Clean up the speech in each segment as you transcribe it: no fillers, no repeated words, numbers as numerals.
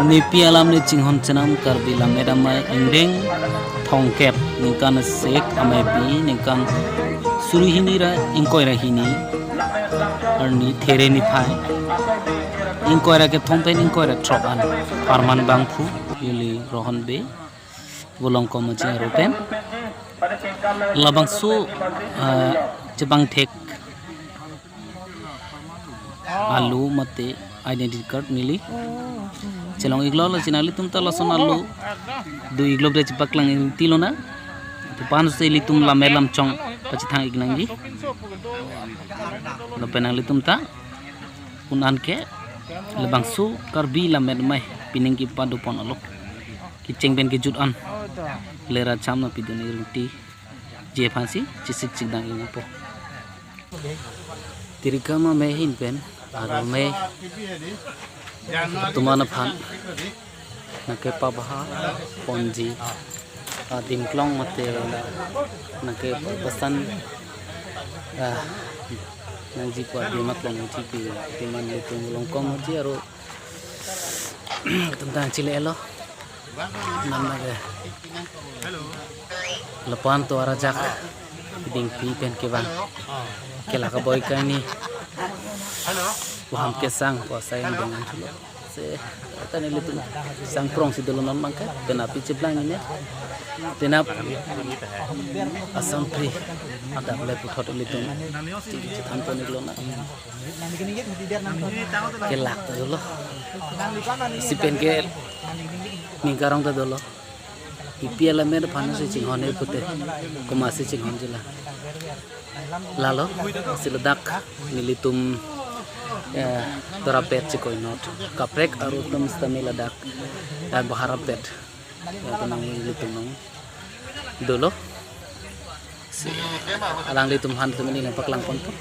Nipi alam ni cinghon cenam karbi lamedamai endeng thongkep ningkan sek amai pi ningkan suri hini ra ingkoi ra hini arni there ni phai ingkoi ra ke thongpen ingkoi ra trokan parman bangphu yuli rohon be bolong ko machi ropen labang su jebang thek alu mate identity card mili celong iglo lo sinali tum ta lason alu du iglo bre cipak lang tilo na tu pan se li tum la melam chong pachi thang ignang ji lo penang li tum ta unan ke lebang su karbi la med mai pining ki padu pon alo ki chengben ki jut an lera cham na piduni ruti je phansi chisik chigdang ing po tirikama me hin pen aro me tumana phan nake pabaha ponji dimklong mate nake pasan nangji kwa dimaklong tipi timan itu longkong ji aro tentang chile elo namage lepan to arajak ding pi pen ke bang kela ka boy kani waham kesang ko sayang dengan chulo se tani litu sang prong si dolonon mangka tenapi ceblang ini tenap asam pri ada boleh puthot litu tanto niglona kelak dolo si pen ke mingkarong ta dolo IPL में फाने से चिंगोने पुते कुमासी चिंगोन जिला लालो सिलदाक मिलितुम तोरा पेट चिकोई नोट काप्रेक अरुतम स्तमी Ladakh dan bahara pet tenang मिलितुम नong dolo alang litum han tumini lempak langpon tu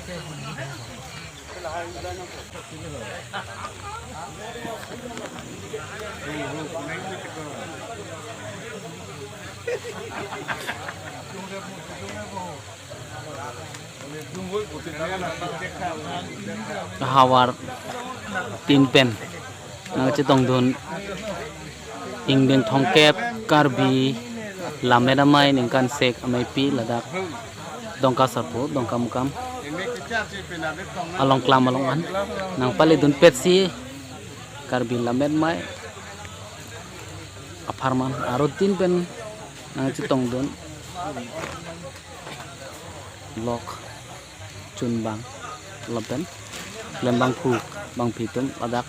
hawar tin pen nang chitong dun ingbeng thongkep karbi lamedamai ningkan sek amai pi ladak dongka sarpo dongka mukam along klam along an nang pali dun petsi karbi lamed mai aparman aro tin pen nang chitong dun lok chunbang lopen lembang phu bang pitum adak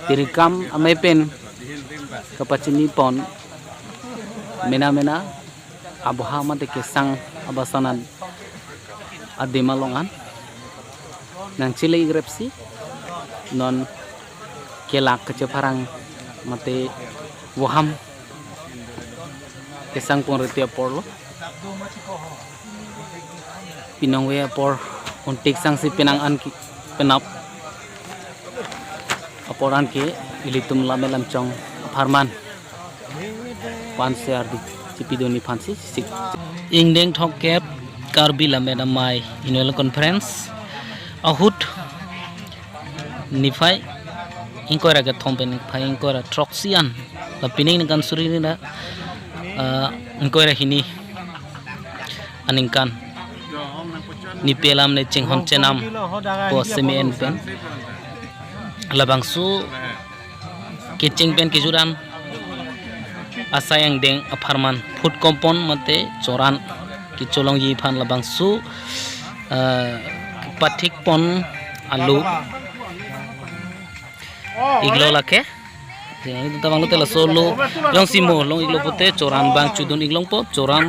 tirikam amai pen kapachini pon mena abuha mate kesang abasanan adema longan nang chile igrepsi non kelak keceparang mate waham kesang pon retia porlo pinong we por untik sang si pinang an ki penap aporan ke ilitum lamelam chong farman pan share di cipidoni fansi sik ingdeng thokep karbi lamedamai annual conference ahut nifai ingkora ga thompen phai ingkora troxian la pining kan suri na ingkora hini aningkan ni pelam ne chenghon chenam po semen pen labang su ke chengpen ke juran asayang deng aparman food kompon mate choran ki cholong yi phan labang su pathik pon alu iglo lake itu tabang tela solo long simo long iglo pote choran bang chudun iglong po choran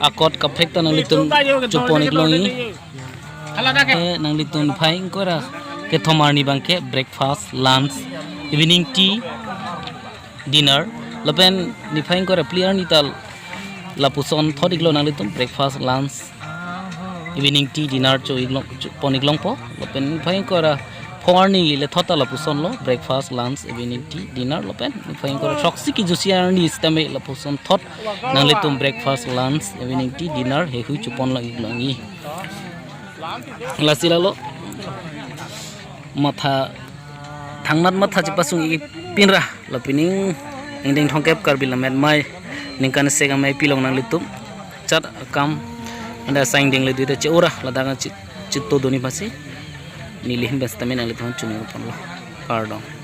akot kapek tanang litun chupon iglongi nang litun phaing kora ke thomarni bangke breakfast lunch evening tea dinner lapen ni phaing kora clear ni tal lapuson thod iglo nang litun breakfast lunch evening tea dinner cho iglong pon iglong po lapen phaing kora forni le thota lapuson lo breakfast lunch evening tea dinner lapen phaing kora troxi ki jusiar ni stame lapuson thot nang litum breakfast lunch evening tea dinner he hu chupon la iglongi lasila lo matha Thangnat mat haji pasung i pinra lapining engding thongkep karbil met mai ningkan sega mai pilong nang litum chat kam anda saing ding le dita che ora ladang chitto doni pasi nilih bestamin ang litum chuni upon lo kardong